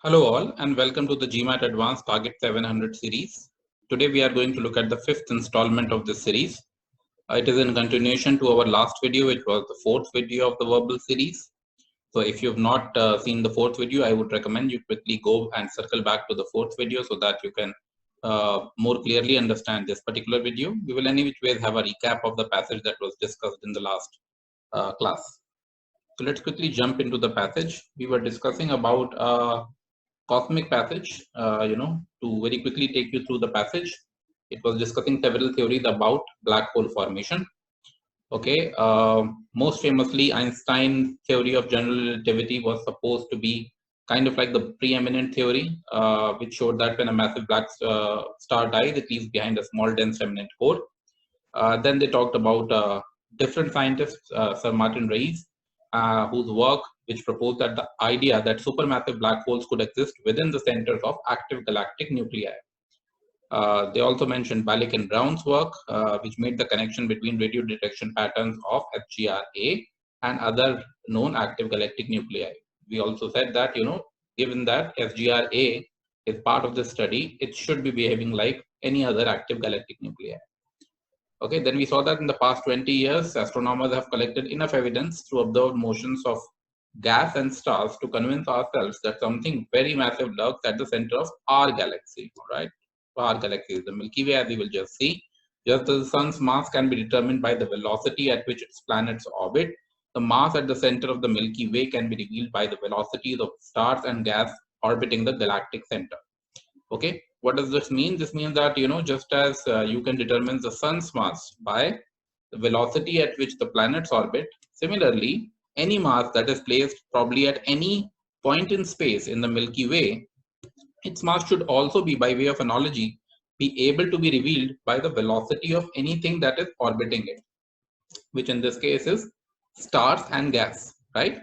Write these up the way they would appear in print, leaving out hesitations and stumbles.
Hello all and welcome to the GMAT Advanced Target 700 series. Today we are going to look at the fifth installment of this series. It is in continuation to our last video, which was the fourth video of the verbal series. So if you have not seen the fourth video, I would recommend you quickly go and circle back to the fourth video so that you can more clearly understand this particular video. We will any which ways have a recap of the passage that was discussed in the last class. So let's quickly jump into the passage. We were discussing about cosmic passage, to very quickly take you through the passage. It was discussing several theories about black hole formation. Okay, most famously, Einstein's theory of general relativity was supposed to be kind of like the preeminent theory, which showed that when a massive black star dies, it leaves behind a small, dense remnant core. Then they talked about different scientists, Sir Martin Rees, whose work which proposed that the idea that supermassive black holes could exist within the centers of active galactic nuclei. They also mentioned Balick and Brown's work, which made the connection between radio detection patterns of SGRA and other known active galactic nuclei. We also said that, given that SGRA is part of this study, it should be behaving like any other active galactic nuclei. Okay, then we saw that in the past 20 years, astronomers have collected enough evidence through observed motions of gas and stars to convince ourselves that something very massive lurks at the center of our galaxy, right? Our galaxy is the Milky Way, as we will just see. Just as the sun's mass can be determined by the velocity at which its planets orbit, the mass at the center of the Milky Way can be revealed by the velocities of stars and gas orbiting the galactic center. Okay, what does this mean? This means that, just as you can determine the sun's mass by the velocity at which the planets orbit, similarly, any mass that is placed probably at any point in space in the Milky Way, its mass should also be, by way of analogy, be able to be revealed by the velocity of anything that is orbiting it, which in this case is stars and gas, right?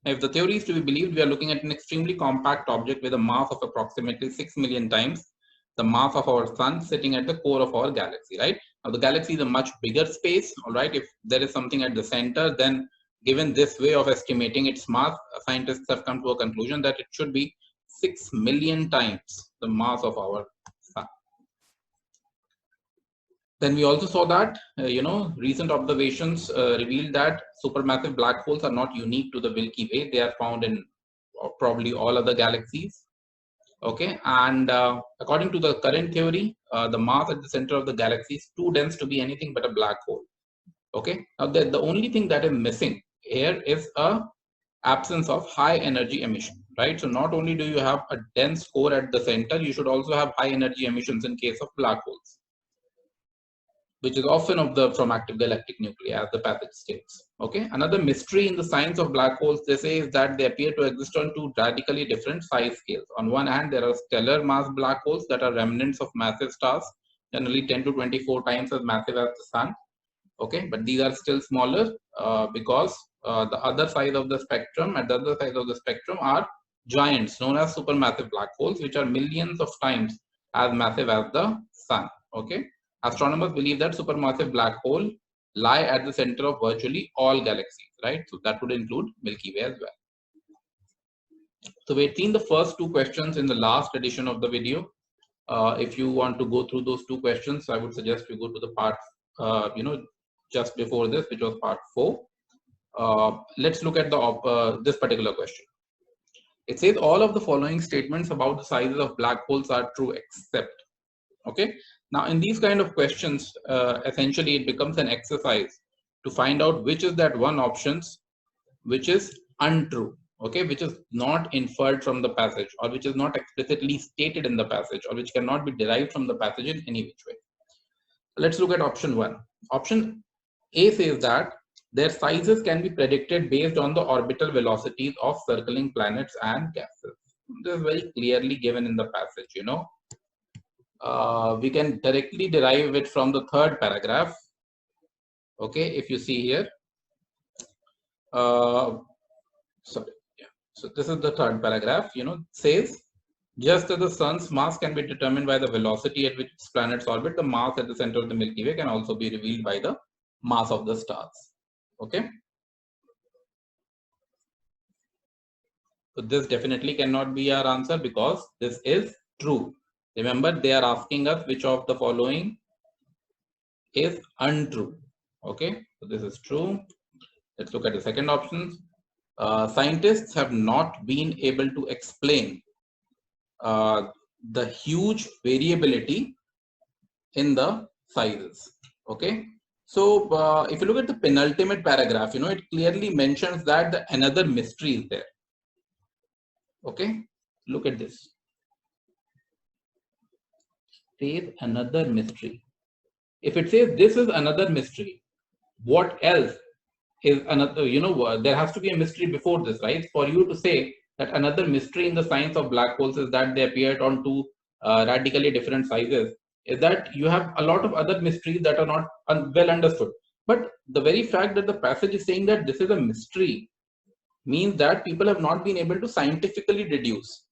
If the theory is to be believed, we are looking at an extremely compact object with a mass of approximately 6 million times the mass of our sun sitting at the core of our galaxy, right? Now, the galaxy is a much bigger space, all right? If there is something at the center, then given this way of estimating its mass, scientists have come to a conclusion that it should be 6 million times the mass of our sun. Then we also saw that, recent observations revealed that supermassive black holes are not unique to the Milky Way. They are found in probably all other galaxies. Okay, and according to the current theory, the mass at the center of the galaxy is too dense to be anything but a black hole. Okay, now the only thing that is missing here is a absence of high energy emission, right? So not only do you have a dense core at the center, you should also have high energy emissions in case of black holes, which is often observed from active galactic nuclei, as the passage states. Okay, another mystery in the science of black holes, they say, is that they appear to exist on two radically different size scales. On one hand, there are stellar mass black holes that are remnants of massive stars, generally 10 to 24 times as massive as the sun. Okay, but these are still smaller because the other side of the spectrum, at the other side of the spectrum, are giants known as supermassive black holes, which are millions of times as massive as the sun. Okay. Astronomers believe that supermassive black hole lie at the center of virtually all galaxies, right? So that would include Milky Way as well. So we've seen the first two questions in the last edition of the video. If you want to go through those two questions, I would suggest you go to the part, just before this, which was part 4. Let's look at the this particular question. It says all of the following statements about the sizes of black holes are true except. Okay. Now, in these kind of questions, essentially it becomes an exercise to find out which is that one options which is untrue, okay, which is not inferred from the passage, or which is not explicitly stated in the passage, or which cannot be derived from the passage in any which way. Let's look at option 1. Option A says that their sizes can be predicted based on the orbital velocities of circling planets and gases. This is very clearly given in the passage, we can directly derive it from the third paragraph. Okay, if you see here, so this is the third paragraph, says just as the sun's mass can be determined by the velocity at which its planets orbit, the mass at the center of the Milky Way can also be revealed by the mass of the stars. Okay, So this definitely cannot be our answer because this is true. Remember, they are asking us which of the following is untrue. Okay, so this is true. Let's look at the second option. Scientists have not been able to explain the huge variability in the sizes. Okay, so if you look at the penultimate paragraph, it clearly mentions that another mystery is there. Okay, look at this. Says another mystery. If it says this is another mystery, what else is another? There has to be a mystery before this, right? For you to say that another mystery in the science of black holes is that they appeared on two radically different sizes, is that you have a lot of other mysteries that are not well understood. But the very fact that the passage is saying that this is a mystery means that people have not been able to scientifically deduce.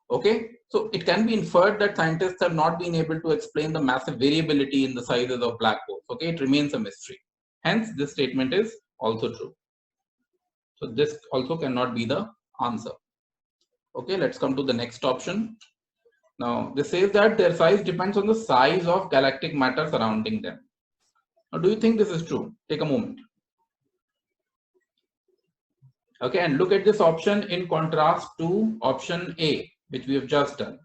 Okay, so it can be inferred that scientists have not been able to explain the massive variability in the sizes of black holes. Okay, it remains a mystery. Hence, this statement is also true. So this also cannot be the answer. Okay, let's come to the next option. Now, this says that their size depends on the size of galactic matter surrounding them. Now, do you think this is true? Take a moment. Okay, and look at this option in contrast to option A, which we have just done.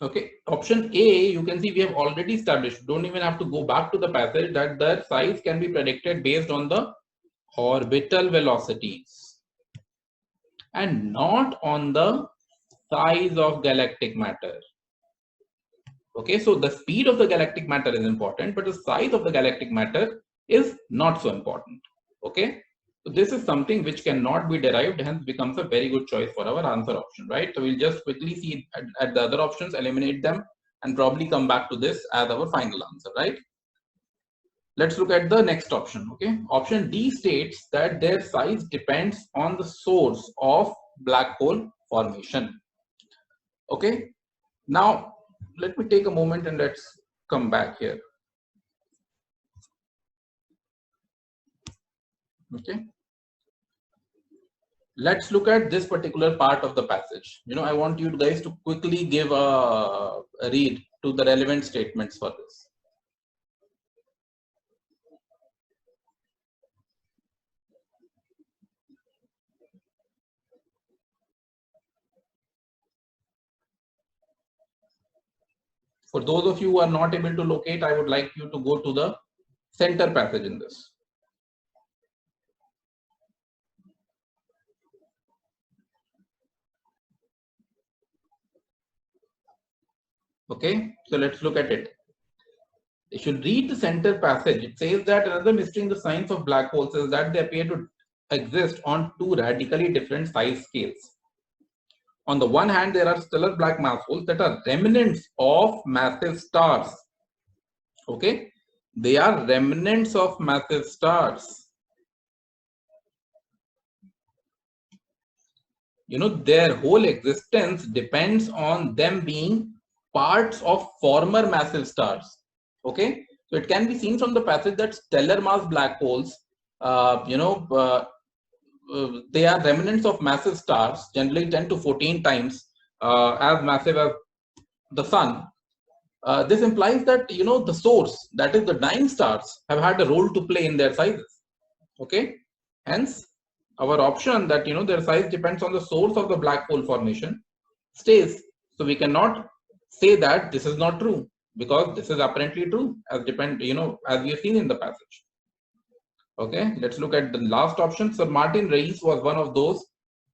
Okay, option A, you can see we have already established, don't even have to go back to the passage, that their size can be predicted based on the orbital velocities and not on the size of galactic matter. Okay, so the speed of the galactic matter is important, but the size of the galactic matter is not so important. Okay, so this is something which cannot be derived, hence becomes a very good choice for our answer option, right? So we'll just quickly see at the other options, eliminate them, and probably come back to this as our final answer, right? Let's look at the next option. Okay, option D states that their size depends on the source of black hole formation. Okay, now let me take a moment and let's come back here. Okay, let's look at this particular part of the passage. I want you guys to quickly give a read to the relevant statements for this. For those of you who are not able to locate, I would like you to go to the center passage in this. Okay, so let's look at it. If you read the center passage, it says that another mystery in the science of black holes is that they appear to exist on two radically different size scales. On the one hand, there are stellar black mass holes that are remnants of massive stars. Okay, they are remnants of massive stars. Their whole existence depends on them being parts of former massive stars. Okay, so it can be seen from the passage that stellar mass black holes, they are remnants of massive stars, generally 10 to 14 times as massive as the sun. This implies that the source, that is the dying stars, have had a role to play in their sizes. Okay, hence our option that their size depends on the source of the black hole formation stays. So we cannot say that this is not true, because this is apparently true as as we have seen in the passage. Okay, let's look at the last option. Sir Martin Rees was one of those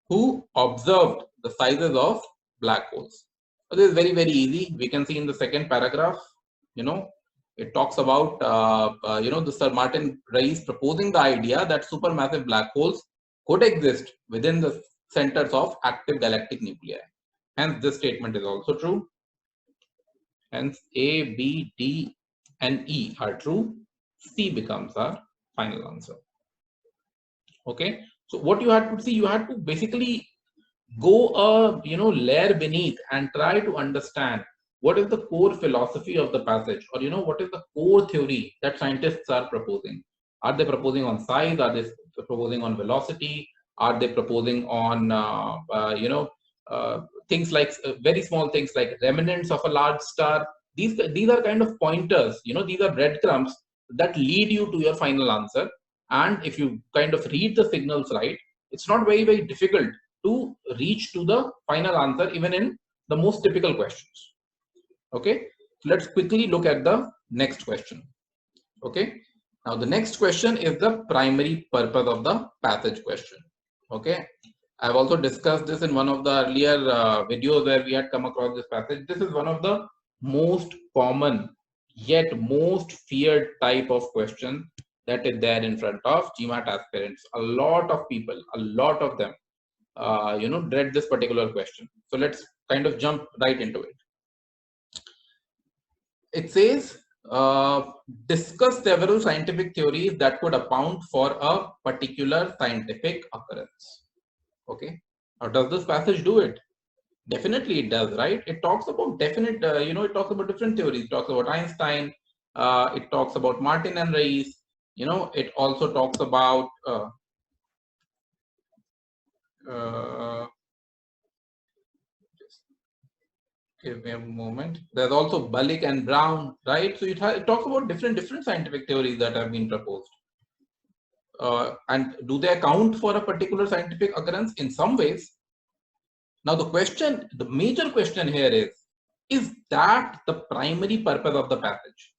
who observed the sizes of black holes. So this is very, very easy. We can see in the second paragraph, it talks about, the Sir Martin Rees proposing the idea that supermassive black holes could exist within the centers of active galactic nuclei. Hence, this statement is also true. Hence, A, B, D, and E are true. C becomes our final answer. Okay, so what you had to see, you had to basically go a layer beneath and try to understand what is the core philosophy of the passage, or what is the core theory that scientists are proposing. Are they proposing on size? Are they proposing on velocity? Are they proposing on things like very small things like remnants of a large star? These are kind of pointers. These are breadcrumbs that lead you to your final answer. And if you kind of read the signals right, it's not very difficult to reach to the final answer, even in the most typical questions. Okay, so let's quickly look at the next question. Okay, now the next question is the primary purpose of the passage question. Okay, I've also discussed this in one of the earlier videos where we had come across this passage. This is one of the most common yet most feared type of question that is there in front of GMAT aspirants. A lot of people, a lot of them, dread this particular question. So let's kind of jump right into it. It says, discuss several scientific theories that could account for a particular scientific occurrence. Okay, now does this passage do it? Definitely it does, right? It talks about definite, it talks about different theories. It talks about Einstein. It talks about Martin and Reis. It also talks about just give me a moment. There's also Balik and Brown, right? So it talks about different scientific theories that have been proposed. And do they account for a particular scientific occurrence? In some ways. Now the major question here is that the primary purpose of the passage?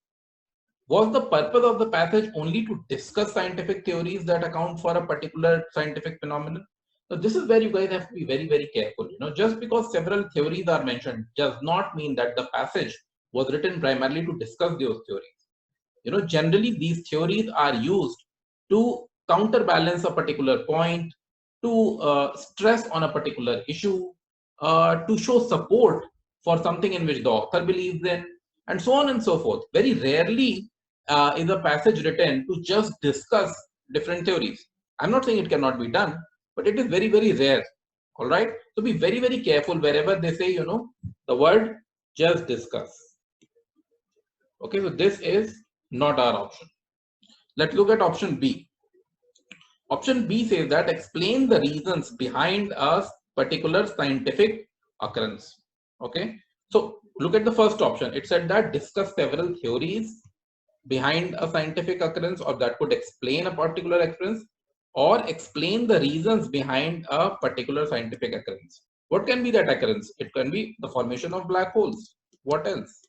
Was the purpose of the passage only to discuss scientific theories that account for a particular scientific phenomenon? So this is where you guys have to be very careful. Just because several theories are mentioned does not mean that the passage was written primarily to discuss those theories. Generally these theories are used to counterbalance a particular point, to stress on a particular issue, to show support for something in which the author believes in, and so on and so forth. Very rarely is a passage written to just discuss different theories. I'm not saying it cannot be done, but it is very rare. All right. So be very careful wherever they say, the word just discuss. Okay. So this is not our option. Let's look at option B. Option B says that explain the reasons behind a particular scientific occurrence. Okay. So look at the first option. It said that discuss several theories behind a scientific occurrence, or that could explain a particular occurrence, or explain the reasons behind a particular scientific occurrence. What can be that occurrence? It can be the formation of black holes. What else?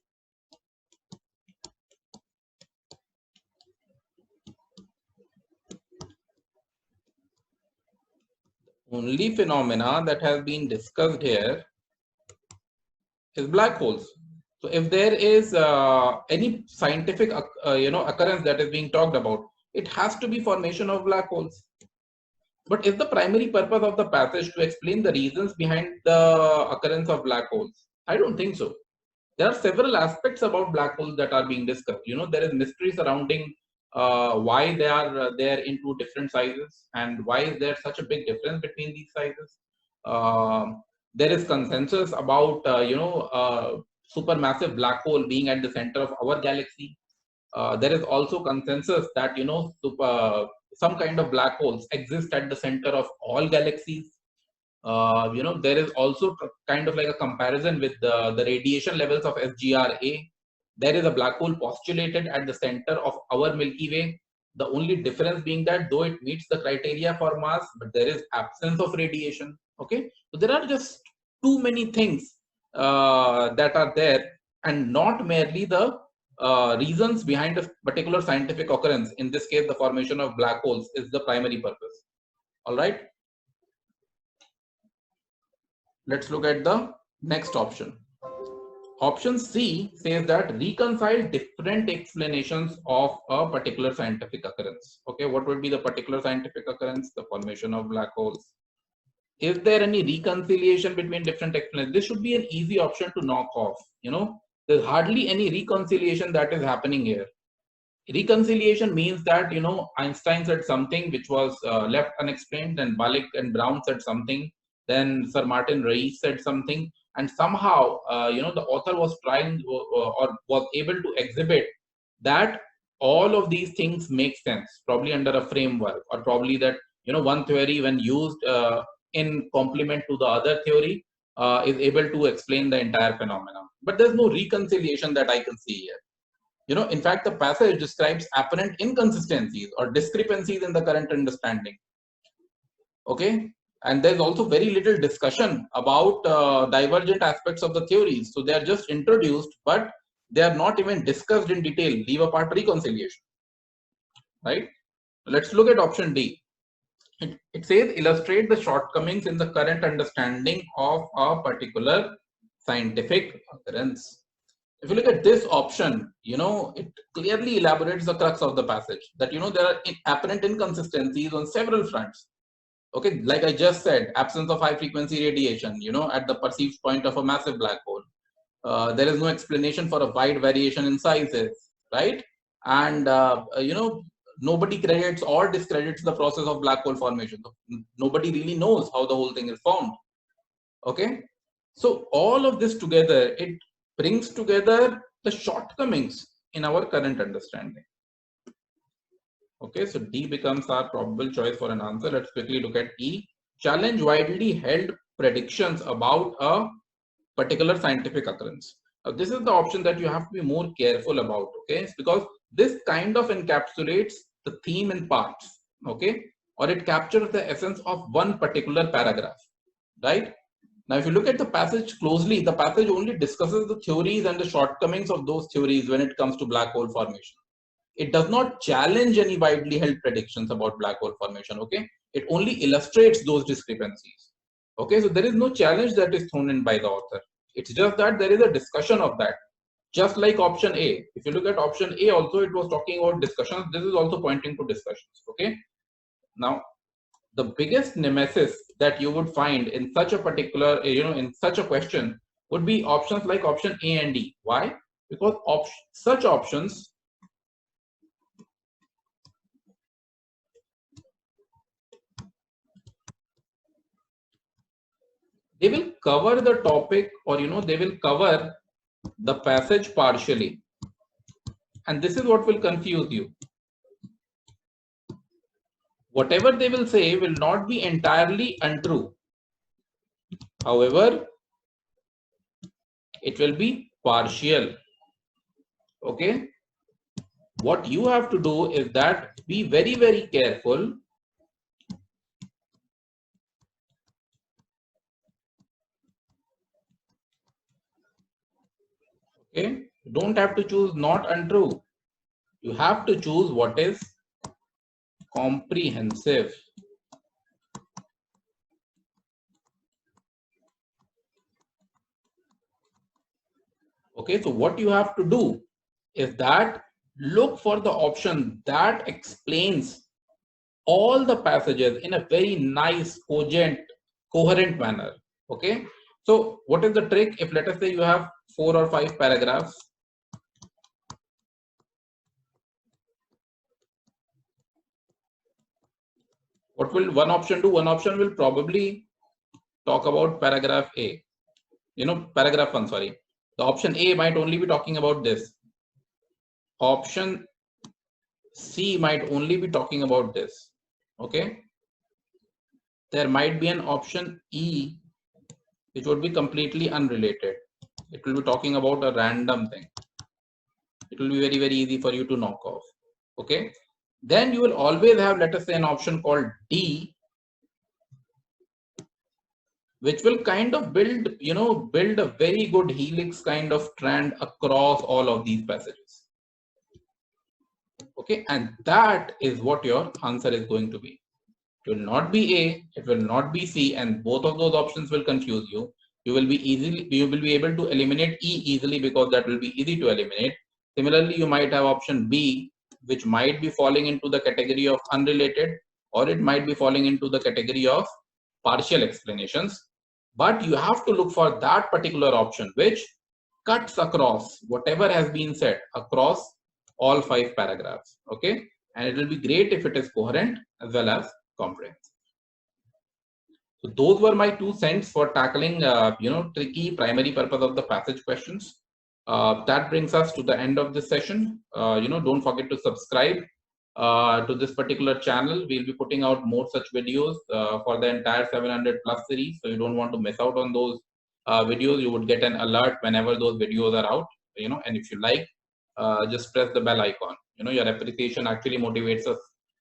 Only phenomena that has been discussed here is black holes. So if there is any scientific occurrence that is being talked about, it has to be formation of black holes. But is the primary purpose of the passage to explain the reasons behind the occurrence of black holes? I don't think so. There are several aspects about black holes that are being discussed. There is mystery surrounding why they are there in two different sizes, and why is there such a big difference between these sizes. There is consensus about supermassive black hole being at the center of our galaxy. There is also consensus that some kind of black holes exist at the center of all galaxies. There is also kind of like a comparison with the radiation levels of SGRA. There is a black hole postulated at the center of our Milky Way. The only difference being that though it meets the criteria for mass, but there is absence of radiation. Okay, so there are just too many things that are there, and not merely the reasons behind a particular scientific occurrence. In this case, the formation of black holes is the primary purpose. All right. Let's look at the next option. Option C says that reconcile different explanations of a particular scientific occurrence. Okay, what would be the particular scientific occurrence? The formation of black holes. Is there any reconciliation between different explanations? This should be an easy option to knock off. There's hardly any reconciliation that is happening here. Reconciliation means that, Einstein said something which was left unexplained, then Balik and Brown said something, then Sir Martin Reis said something, and somehow, the author was trying or was able to exhibit that all of these things make sense, probably under a framework, or probably that, one theory when used in complement to the other theory is able to explain the entire phenomenon. But there's no reconciliation that I can see here. In fact, the passage describes apparent inconsistencies or discrepancies in the current understanding. Okay, and there's also very little discussion about divergent aspects of the theories. So they are just introduced, but they are not even discussed in detail, leave apart reconciliation, right? Let's look at option D. It says illustrate the shortcomings in the current understanding of a particular scientific occurrence. If you look at this option, it clearly elaborates the crux of the passage, that, there are apparent inconsistencies on several fronts. Okay, like I just said, absence of high frequency radiation, at the perceived point of a massive black hole. There is no explanation for a wide variation in sizes, right? And, nobody credits or discredits the process of black hole formation. Nobody really knows how the whole thing is formed. Okay, so all of this together, it brings together the shortcomings in our current understanding. Okay, so D becomes our probable choice for an answer. Let's quickly look at E. Challenge widely held predictions about a particular scientific occurrence. Now, this is the option that you have to be more careful about, okay? It's because this kind of encapsulates the theme in parts, okay? Or it captures the essence of one particular paragraph, right? Now, if you look at the passage closely, the passage only discusses the theories and the shortcomings of those theories when it comes to black hole formation. It does not challenge any widely held predictions about black hole formation, okay? It only illustrates those discrepancies, okay? So there is no challenge that is thrown in by the author. It's just that there is a discussion of that. Just like option A. If you look at option A also, it was talking about discussions. This is also pointing to discussions, okay? Now, the biggest nemesis that you would find in such a particular, in such a question would be options like option A and D. Why? Because such options they will cover the topic, or they will cover the passage partially, and this is what will confuse you. Whatever they will say will not be entirely untrue. However, it will be partial. Okay, what you have to do is that be very, very careful. Okay, you don't have to choose not untrue. You have to choose what is comprehensive. Okay, so what you have to do is that look for the option that explains all the passages in a very nice, cogent, coherent manner. Okay, so what is the trick? If let us say you have 4 or 5 paragraphs, what will one option do? One option will probably talk about paragraph A, paragraph 1, sorry. The option A might only be talking about this. Option C might only be talking about this. Okay, there might be an option E which would be completely unrelated. It will be talking about a random thing. It will be very, very easy for you to knock off. Okay, then you will always have, let us say, an option called D, which will kind of build a very good helix kind of strand across all of these passages. Okay, and that is what your answer is going to be. It will not be A, it will not be C, and both of those options will confuse you. You will be able to eliminate E easily because that will be easy to eliminate. Similarly, you might have option B, which might be falling into the category of unrelated, or it might be falling into the category of partial explanations. But you have to look for that particular option which cuts across whatever has been said across all 5 paragraphs. Okay, and it will be great if it is coherent as well as comprehensive. So those were my 2 cents for tackling tricky primary purpose of the passage questions. That brings us to the end of this session. Don't forget to subscribe to this particular channel. We'll be putting out more such videos for the entire 700 plus series. So you don't want to miss out on those videos. You would get an alert whenever those videos are out. And if you like, just press the bell icon. Your appreciation actually motivates us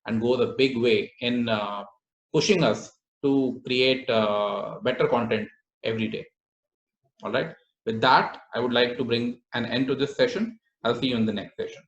and goes a big way in pushing us to create better content every day. All right. With that, I would like to bring an end to this session. I'll see you in the next session.